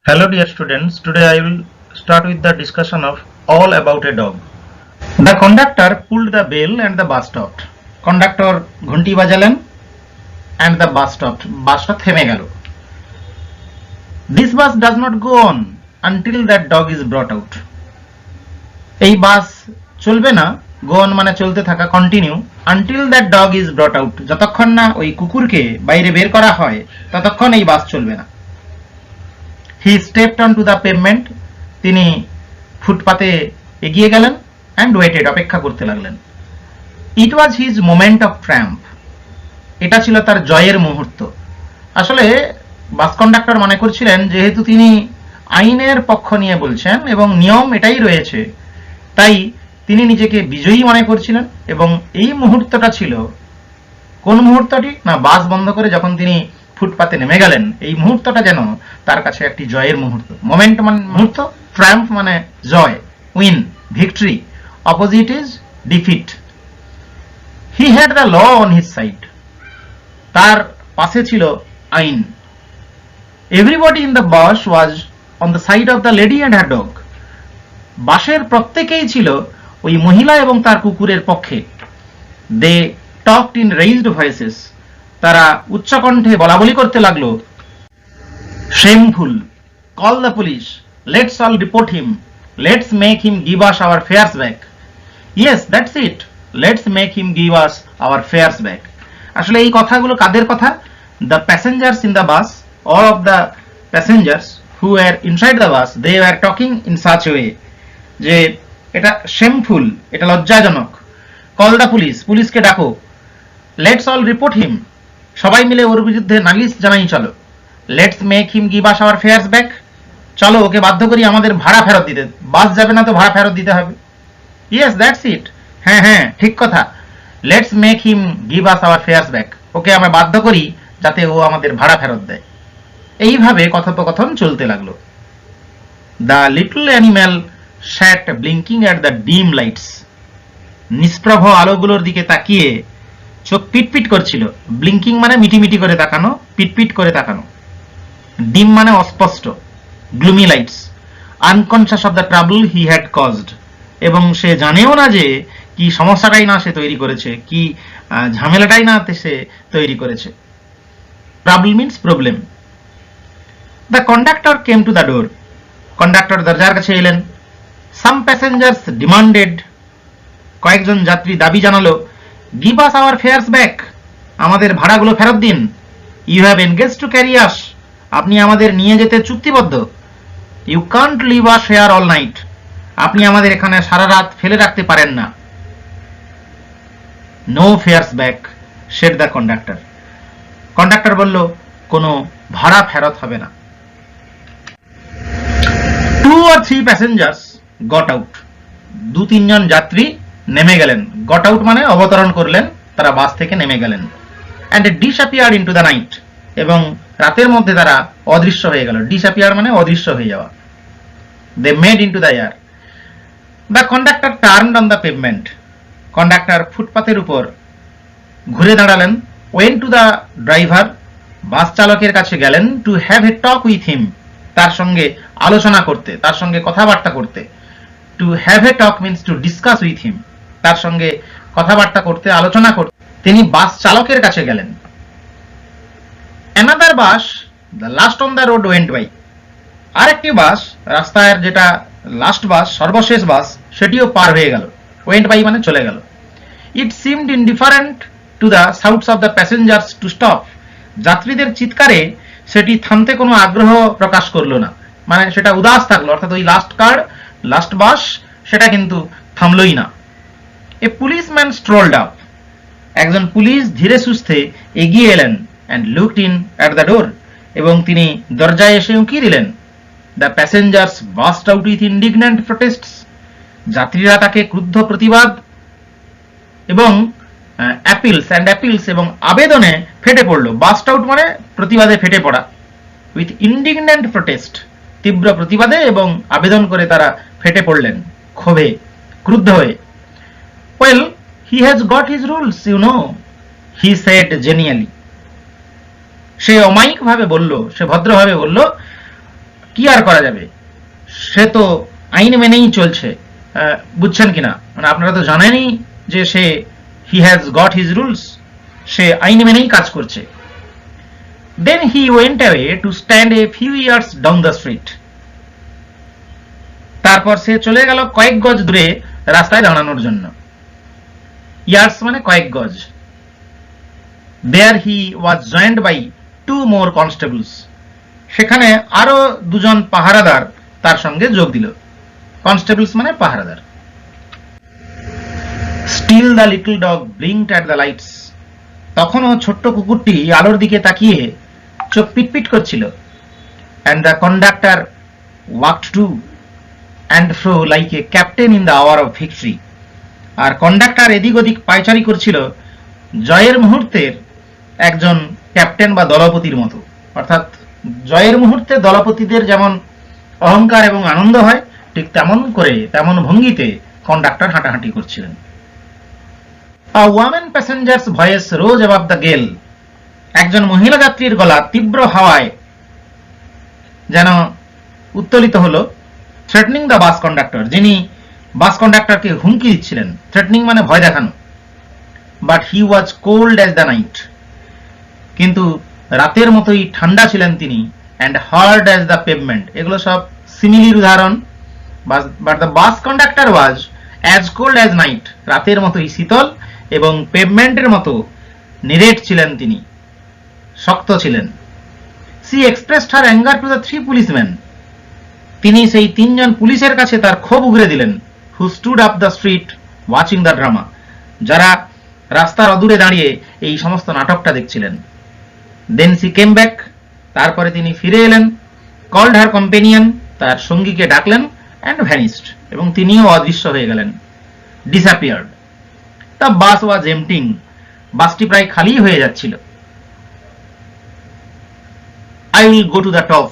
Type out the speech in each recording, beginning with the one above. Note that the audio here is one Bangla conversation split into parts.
Hello dear students, today I will start with the discussion of all about a dog. The conductor pulled the bell and the bus stopped. Conductor ঘন্টি বাজালেন and the bus stopped. বাসটা থেমে গেল. This bus does not go on until that dog is brought out. এই বাস চলবে না, go on মানে চলতে থাকা, continue until that dog is brought out. যতক্ষণ না ওই কুকুরকে বাইরে বের করা হয় ততক্ষণ এই বাস চলবে না. He stepped onto the pavement. তিনি ফুটপাতে এগিয়ে গেলেন and waited. অপেক্ষা করতে লাগলেন. It was his moment of triumph. এটা ছিল তার জয়ের মুহূর্ত. আসলে বাস কন্ডাক্টর মনে করছিলেন যেহেতু তিনি আইনের পক্ষ নিয়ে বলছেন এবং নিয়ম এটাই রয়েছে, তাই তিনি নিজেকে বিজয়ী মনে করছিলেন এবং এই মুহূর্তটা ছিল কোন মুহূর্তটি না, বাস বন্ধ করে যখন তিনি ফুটপাতে নেমে গেলেন, এই মুহূর্তটা যেন তার কাছে একটি জয়ের মুহূর্ত. মোমেন্ট মানে মুহূর্ত, ট্রায়াম্ফ মানে জয়, win, victory, opposite is defeat. He had the law on his side. তার পাশে ছিল আইন. Everybody in the bus was on the side of the lady and her dog. বাসের প্রত্যেকেই ছিল ওই মহিলা এবং তার কুকুরের পক্ষে. They talked in raised voices. তারা উচ্চকণ্ঠে বলাবলি করতে লাগলো. Shameful, call the police, let's all report him, let's make him give us our fares back. Yes, that's it, let's make him give us our fares back. আসলে এই কথাগুলো কাদের কথা? The passengers in the bus, all of the passengers who were inside the bus, they were talking in such a way যে এটা shameful, এটা লজ্জাজনক. Call the police, পুলিশকে ডাকো. Let's all report him, সবাই মিলে ওর বিরুদ্ধে নালিশ জানাই চলো. Let's make him give us our fares back. চলো ওকে বাধ্য করি আমাদের ভাড়া ফেরত দিতে. বাস যাবে না তো ভাড়া ফেরত দিতে হবে. Yes, that's it. হ্যাঁ হ্যাঁ, ঠিক কথা. Let's make him give us our fares back. ওকে আমরা বাধ্য করি যাতে ও আমাদের ভাড়া ফেরত দেয়. এইভাবে কথোপকথন চলতে লাগলো. The little animal sat blinking at the dim lights. নিষ্প্রভ আলোগুলোর দিকে তাকিয়ে চোখ পিটপিট করছিল. ব্লিঙ্কিং মানে মিটিমিটি করে তাকানো, পিটপিট করে তাকানো. ডিম মানে অস্পষ্ট, gloomy lights. Unconscious of the trouble he had caused. এবং সে জানেও না যে কি সমস্যাটাই না সে তৈরি করেছে, কি ঝামেলাটাই না সে তৈরি করেছে. Trouble means problem. The conductor came to the door. Conductor দরজার কাছে এলেন. Some passengers demanded. কয়েকজন যাত্রী দাবি জানালো, give us our fares back. আমাদের ভাড়াগুলো ফেরত দিন. You have engage to carry us. আপনি আমাদের নিয়ে যেতে চুক্তিবদ্ধ. You can't leave us here all night. আপনি আমাদের এখানে সারা রাত ফেলে রাখতে পারেন না. No fares back, said the conductor. Conductor বলল, কোনো ভাড়া ফেরত হবে না. 2 or 3 প্যাসেঞ্জার্স গট আউট. 2-3 জন যাত্রী নেমে গেলেন. গট আউট মানে অবতরণ করলেন, তারা বাস থেকে নেমে গেলেন. And disappeared into the night. এবং রাতের মধ্যে তারা অদৃশ্য হয়ে গেল. ডিসঅ্যাপিয়ার মানে অদৃশ্য হয়ে যাওয়া. They made into the air. The conductor turned on the pavement. কন্ডাক্টর ফুটপাতের উপর ঘুরে দাঁড়ালেন. Went to the driver. Bus চালকের কাছে গেলেন. To have a talk with him. তার সঙ্গে আলোচনা করতে, তার সঙ্গে কথাবার্তা করতে. To have a talk means to discuss with him. তার সঙ্গে কথাবার্তা করতে, আলোচনা করতে তিনি বাস চালকের কাছে গেলেন. Another bus, the last on the road went by. আরেকটি বাস, রাস্তার যেটা লাস্ট বাস, সর্বশেষ বাস, সেটিও পার হয়ে গেল. ওয়েন্ট বাই মানে চলে গেল. It seemed indifferent to the shouts of the passengers to stop. যাত্রীদের চিৎকারে সেটি থামতে কোনো আগ্রহ প্রকাশ করলো না, মানে সেটা উদাস থাকলো. অর্থাৎ ওই লাস্ট বাস সেটা কিন্তু থামলই না. A policeman strolled up. একজন পুলিশ ধীরে সুস্থে এগিয়ে এলেন. And looked in at the door. এবং তিনি দরজায় এসে উঁকি দিলেন. The passengers burst out with indignant protests. যাত্রীরা তাকে ক্রুদ্ধ প্রতিবাদ এবং অ্যাপিলস এবং আবেদনে ফেটে পড়ল. বাস্ট আউট মানে প্রতিবাদে ফেটে পড়া. উইথ ইন্ডিগন্যান্ট প্রোটেস্ট, তীব্র প্রতিবাদে এবং আবেদন করে তারা ফেটে পড়লেন, ক্ষোভে, ক্রুদ্ধ হয়ে. Well, he has got his rules, you know, he said genially. সে অমায়িকভাবে বলল, সে ভদ্রভাবে বলল, কি আর করা যাবে, সে তো আইন মেনেই চলছে। বুঝছেন কিনা, মানে আপনারা তো জানেনই যে সে he has got his rules, সে আইন মেনেই কাজ করছে। Then he went away to stand a few yards down the street. তারপর সে চলে গেল কয়েক গজ দূরে রাস্তায় দাঁড়ানোর জন্য। ইয়ার্স মানে কয়েক গজ। দেয়ার হি ওয়াজ জয়েন্ড বাই 2 more কনস্টেবলস। সেখানে আরো 2 জন পাহারাদার তার সঙ্গে যোগ দিল। কনস্টেবলস মানে পাহারাদার। Still the little dog blinked at the lights. তখনও ছোট্ট কুকুরটি আলোর দিকে তাকিয়ে চোখ পিটপিট করছিল। And the conductor walked to and fro like a captain in the hour of victory. আর কন্ডাক্টর এদিক ওদিক পায়চারি করছিল জয়ের মুহূর্তের একজন ক্যাপ্টেন বা দলপতির মতো। অর্থাৎ জয়ের মুহূর্তে দলপতিদের যেমন অহংকার এবং আনন্দ হয়, ঠিক তেমন ভঙ্গিতে কন্ডাক্টর হাঁটাহাঁটি করছিলেন। A woman passenger's voice rose above the gale. একজন মহিলা যাত্রীর গলা তীব্র হাওয়ায় যেন উত্তোলিত হলো। থ্রেটনিং দ্য বাস কন্ডাক্টর, যিনি বাস কন্ডাক্টরকে হুমকি দিচ্ছিলেন। থ্রেটনিং মানে ভয় দেখানো। But he was cold as the night. কিন্তু রাতের মতোই ঠান্ডা ছিলেন তিনি। And hard as the pavement. এগুলো সব সিমিলির উদাহরণ। But the bus conductor was as cold as night. রাতের মতোই শীতল এবং পেভমেন্টের মতো নিরেট ছিলেন তিনি, শক্ত ছিলেন। She expressed her anger to the 3 policeman. তিনি সেই 3 জন পুলিশের কাছে তার ক্ষোভ উগরে দিলেন। Who stood up the street watching the drama. যারা রাস্তার অদূরে দাঁড়িয়ে এই সমস্ত নাটকটা দেখছিলেন। Then she came back. তারপরে তিনি ফিরে এলেন। Called her companion. তার সঙ্গীকে ডাকলেন। And vanished. এবং তিনিও অদৃশ্য হয়ে গেলেন। Disappeared. The bus was emptying. বাসটি প্রায় খালি হয়ে যাচ্ছিল। I will go to the top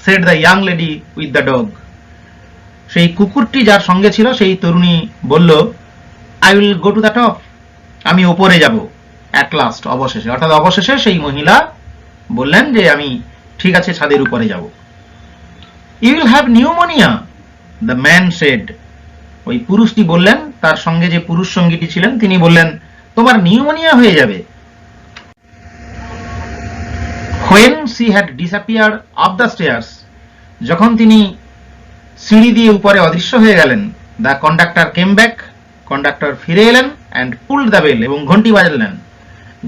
said the young lady with the dog. সেই কুকুরটি যার সঙ্গে ছিল সেই তরুণী বলল, I will go to the top. আমি ওপরে যাব। অ্যাট লাস্ট, অবশেষে। অর্থাৎ অবশেষে সেই মহিলা বললেন যে আমি ঠিক আছে ছাদের উপরে যাব। You will have pneumonia the man said. ওই পুরুষটি বললেন, তার সঙ্গে যে পুরুষ সঙ্গীটি ছিলেন তিনি বললেন, তোমার নিউমোনিয়া হয়ে যাবে। When she had disappeared up the stairs, যখন তিনি সিঁড়ি দিয়ে উপরে অদৃশ্য হয়ে গেলেন, the conductor came back. Conductor ফিরে এলেন। And pulled the bell. এবং ঘন্টি বাজালেন।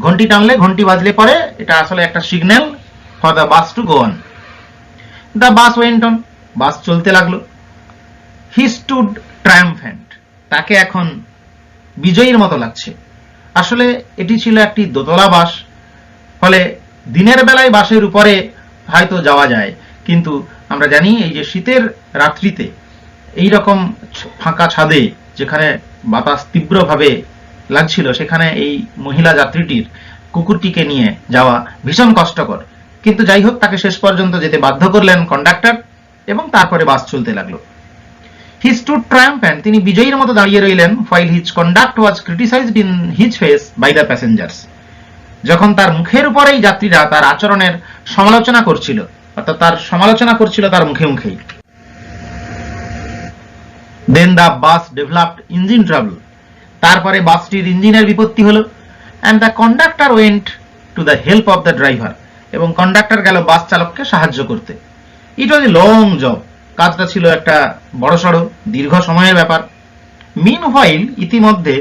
ঘন্টি টানলে, ঘন্টি বাজলে পরে এটা আসলে একটা signal for the bus to go on. The bus went on. Bus চলতে লাগলো। He stood triumphant. তাকে এখন বিজয়ীর মতো লাগছে। আসলে এটি ছিল একটি দোতলা বাস, ফলে দিনের বেলায় বাসের উপরে হয়তো যাওয়া যায়, কিন্তু আমরা জানি এই যে শীতের রাত্রিতে এই রকম ফাঁকা ছাদে যেখানে বাতাস তীব্রভাবে লাগছিল, সেখানে এই মহিলা যাত্রীটির কুকুরটিকে নিয়ে যাওয়া ভীষণ কষ্টকর। কিন্তু যাই হোক, তাকে শেষ পর্যন্ত যেতে বাধ্য করলেন কন্ডাক্টর, এবং তারপরে বাস চলতে লাগলো। He stood triumphant. তিনি বিজয়ীর মতো দাঁড়িয়ে রইলেন। while his conduct was criticized in his face by the passengers। যখন তার মুখের উপরেই যাত্রীরা তার আচরণের সমালোচনা করছিল, অর্থাৎ তার সমালোচনা করছিল তার মুখে মুখেই। Then the bus developed engine trouble. তারপরে বাসটির ইঞ্জিনের বিপত্তি হলো। And the conductor went to the help of the driver. এবং কন্ডাক্টর গেল বাস চালককে সাহায্য করতে। It was a long job. কাজটা ছিল একটা বড়সড় দীর্ঘ সময়ের ব্যাপার। মিন হোয়াইল, ইতিমধ্যে,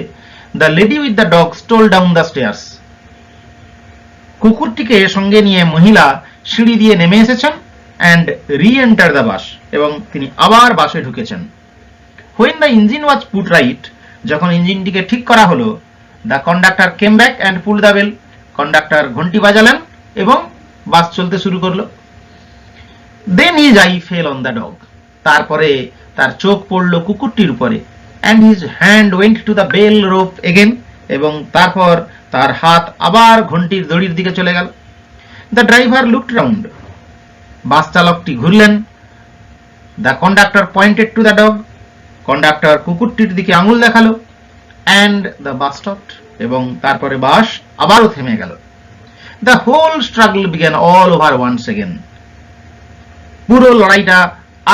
the lady with the dog stole down the stairs. কুকুরটিকে সঙ্গে নিয়ে মহিলা সিঁড়ি দিয়ে নেমে এসেছেন। অ্যান্ড রি এন্টার দ্য বাস। এবং তিনি আবার বাসে ঢুকেছেন। When the engine was put right. যখন ইঞ্জিনটিকে ঠিক করা হলো, the conductor came back and pull the bell. Conductor ঘন্টি বাজালেন এবং বাস চলতে শুরু করলো। Then his eye fell on the dog. তারপরে তার চোখ পড়লো কুকুরটির উপরে। And his hand went to the bell rope again. এবং তারপর তার হাত আবার ঘন্টির দড়ির দিকে চলে গেল। The driver looked round. Bus চালকটি ঘুরলেন। The conductor pointed to the dog. Conductor কুকুরটির দিকে আঙুল দেখালো। And the bus stopped. এবং তারপরে বাস আবারও থেমে গেল। The whole struggle began all over once again. পুরো লড়াইটা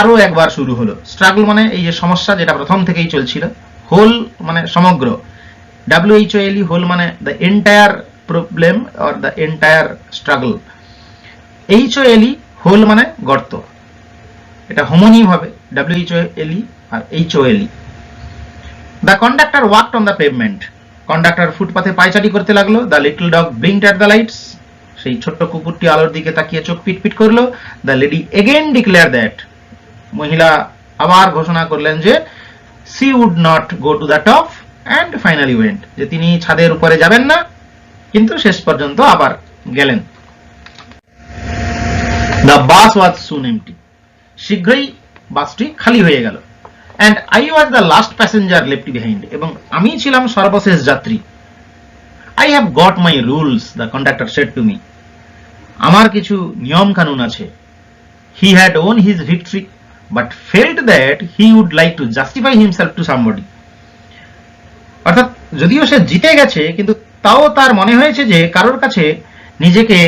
আরো একবার শুরু হলো। স্ট্রাগল মানে এই যে সমস্যা যেটা প্রথম থেকেই চলছিল, হোল মানে সমগ্র, WHO হোল মানে the entire problem or the entire struggle, HOLE hole মানে গর্ত, এটা হোমোনিম হবে WHO আর HOLE। The conductor walked on the pavement, conductor ফুটপাথে পায়চারি করতে লাগলো। The little dog blinked at the lights, সেই ছোট্ট কুকুরটি আলোর দিকে তাকিয়ে চোখ পিটপিট করলো। The lady again declare that, মহিলা আবার ঘোষণা করলেন যে she would not go to the top and finally went, যে তিনি ছাদের উপরে যাবেন না, কিন্তু শেষ পর্যন্ত আবার গেলেন। The bus was soon MT, শীঘ্রই বাসটি খালি হয়ে গেল। And I was the last passenger left behind, এবং আমি ছিলাম সর্বশেষ যাত্রী। I have got my rules, the conductor said to me, আমার কিছু নিয়ম কানুন আছে। He had won his victory but felt that he would like to justify himself to somebody, অর্থাৎ যদিও সে জিতে গেছে কিন্তু তাও তার মনে হয়েছে যে কারোর কাছে নিজেকে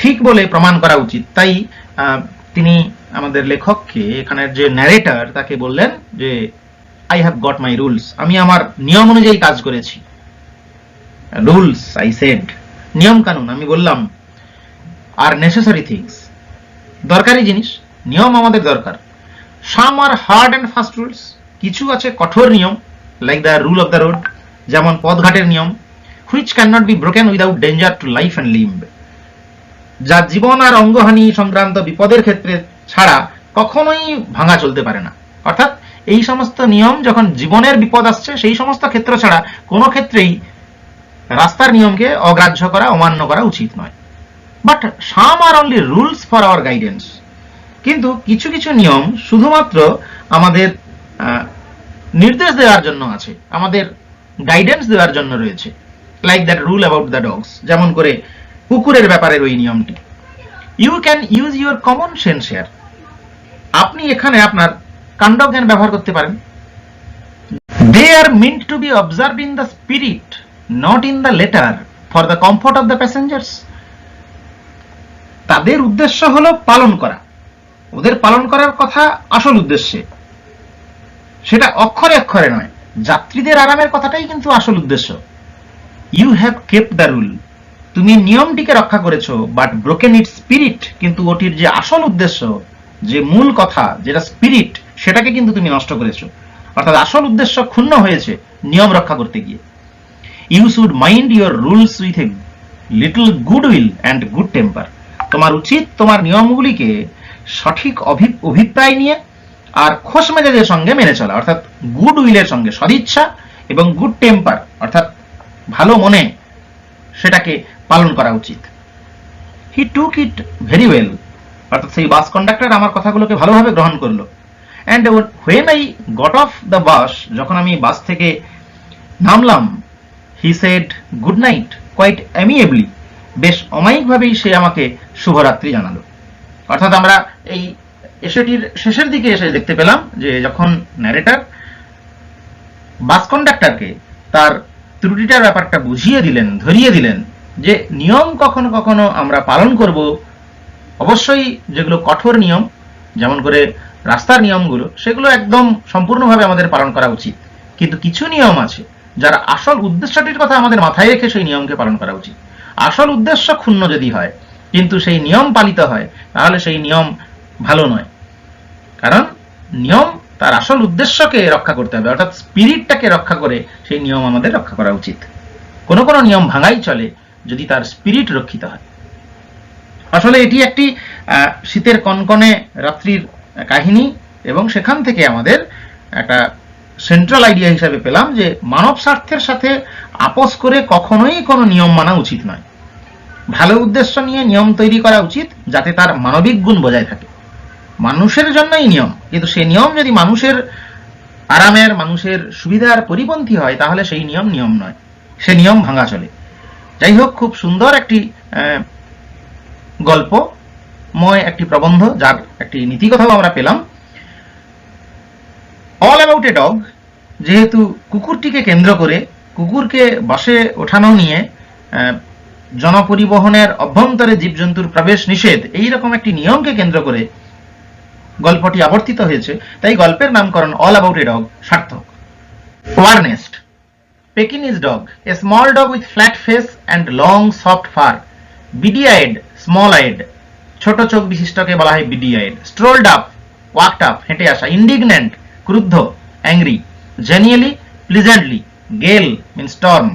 ঠিক বলে প্রমাণ করা উচিত। তাই তিনি আমাদের লেখককে, এখানের যে ন্যারেটর, তাকে বললেন যে I have got my rules, আমি আমার নিয়ম অনুযায়ী কাজ করেছি। রুলস আই সেড, নিয়ম কানুন আমি বললাম, আর নেসেসারি থিংস, দরকারি জিনিস, নিয়ম আমাদের দরকার। সাম আর হার্ড অ্যান্ড ফাস্ট রুলস, কিছু আছে কঠোর নিয়ম, like the rule of the road, যেমন পথঘাটের নিয়ম, which can not be broken without danger to life and limb, যা জীবন আর অঙ্গহানি সংক্রান্ত বিপদের ক্ষেত্রে ছাড়া কখনোই ভাঙা চলতে পারে না। অর্থাৎ এই সমস্ত নিয়ম যখন জীবনের বিপদ আসছে, সেই সমস্ত ক্ষেত্র ছাড়া কোনো ক্ষেত্রেই রাস্তার নিয়মকে অগ্রাহ্য করা, অমান্য করা উচিত নয়। But some are only rules for our guidance, কিন্তু কিছু কিছু নিয়ম শুধুমাত্র আমাদের নির্দেশ দেওয়ার জন্য আছে, আমাদের গাইডেন্স দেওয়ার জন্য রয়েছে। Like that rule about the dogs, যেমন করে কুকুরের ব্যাপারের ওই নিয়মটি। You can use your common sense here, আপনি এখানে আপনার কাণ্ডজ্ঞান ব্যবহার করতে পারেন। They are meant to be observed in the spirit, not in the letter, for the comfort of the passengers, তাদের উদ্দেশ্য হলো পালন করা, ওদের পালন করার কথা আসল উদ্দেশ্যে, সেটা অক্ষরে অক্ষরে নয়, যাত্রীদের আরামের কথাটাই কিন্তু আসল উদ্দেশ্য। You have kept the rule, তুমি নিয়মটিকে রক্ষা করেছো, বাট ব্রোকেন ইট স্পিরিট, কিন্তু ওটির যে আসল উদ্দেশ্য, যে মূল কথা, যেটা স্পিরিট, সেটাকে কিন্তু তুমি নষ্ট করেছো। অর্থাৎ আসল উদ্দেশ্য ক্ষুণ্ণ হয়েছে নিয়ম রক্ষা করতে গিয়ে। You should mind your rules with a little good will and good temper, তোমার উচিত তোমার নিয়মগুলিকে সঠিক অভিপ্রায় নিয়ে আর খোশ মেজাজের সঙ্গে মেনে চলা, অর্থাৎ গুড উইলের সঙ্গে, সদিচ্ছা এবং গুড টেম্পার অর্থাৎ ভালো মনে সেটাকে পালন করা উচিত। হি টুক ইট ভেরি ওয়েল, অর্থাৎ সেই বাস কন্ডাক্টর আমার কথাগুলোকে ভালোভাবে গ্রহণ করলো। And when I got off the bus, যখন আমি বাস থেকে নামলাম, he said good night quite amiably, বেশ অমায়িকভাবেই সে আমাকে শুভরাত্রি জানালো। অর্থাৎ আমরা এই এসেটির শেষের দিকে এসে দেখতে পেলাম যে যখন ন্যারেটর বাস কন্ডাক্টরকে তার ত্রুটিটার ব্যাপারটা বুঝিয়ে দিলেন, ধরিয়ে দিলেন যে নিয়ম কখনো কখনো আমরা পালন করব, অবশ্যই যেগুলো কঠোর নিয়ম, যেমন করে রাস্তার নিয়মগুলো, সেগুলো একদম সম্পূর্ণভাবে আমাদের পালন করা উচিত, কিন্তু কিছু নিয়ম আছে যার আসল উদ্দেশ্যটির কথা আমাদের মাথায় রেখে সেই নিয়মকে পালন করা উচিত। আসল উদ্দেশ্য ক্ষুণ্ণ যদি হয় কিন্তু সেই নিয়ম পালিত হয়, তাহলে সেই নিয়ম ভালো নয়, কারণ নিয়ম তার আসল উদ্দেশ্যকে রক্ষা করতে হবে, অর্থাৎ স্পিরিটটাকে রক্ষা করে সেই নিয়ম আমাদের রক্ষা করা উচিত। কোনো কোনো নিয়ম ভাঙাই চলে যদি তার স্পিরিট রক্ষিত হয়। আসলে এটি একটি শীতের কনকনে রাত্রির কাহিনী, এবং সেখান থেকে আমাদের একটা সেন্ট্রাল আইডিয়া হিসাবে পেলাম যে মানব স্বার্থের সাথে আপোষ করে কখনোই কোনো নিয়ম মানা উচিত নয়। ভালো উদ্দেশ্য নিয়ে নিয়ম তৈরি করা উচিত যাতে তার মানবিক গুণ বজায় থাকে। মানুষের জন্যই নিয়ম, কিন্তু সেই নিয়ম যদি মানুষের আরামের, মানুষের সুবিধার পরিপন্থী হয়, তাহলে সেই নিয়ম নিয়ম নয়, সে নিয়ম ভাঙা চলে। যাই হোক, খুব সুন্দর একটি গল্পময় একটি প্রবন্ধ, যার একটি নীতিকথাও আমরা পেলাম। অল অ্যাবাউট এ ডগ, যেহেতু কুকুরটিকে কেন্দ্র করে, কুকুরকে বাসে ওঠানো নিয়ে জনপরিবহনের অভ্যন্তরে জীবজন্তুর প্রবেশ নিষেধ, এইরকম একটি নিয়মকে কেন্দ্র করে গল্পটি আবর্তিত হয়েছে, তাই গল্পের নামকরণ অল অ্যাবাউট এ ডগ সার্থক। ওয়ারনেস্ট, Pekinese dog, a small dog with flat face and long soft fur. Beady eyed, small eyed, ছোট চোখ বিশিষ্টকে বলা হয় beady eyed. Strolled up, walked up, হেঁটে আসা। ইন্ডিগন্যান্ট, ক্রুদ্ধ, অ্যাংরি। জেনিয়ালি, প্লিজেন্টলি। গেল মিন স্টর্ম,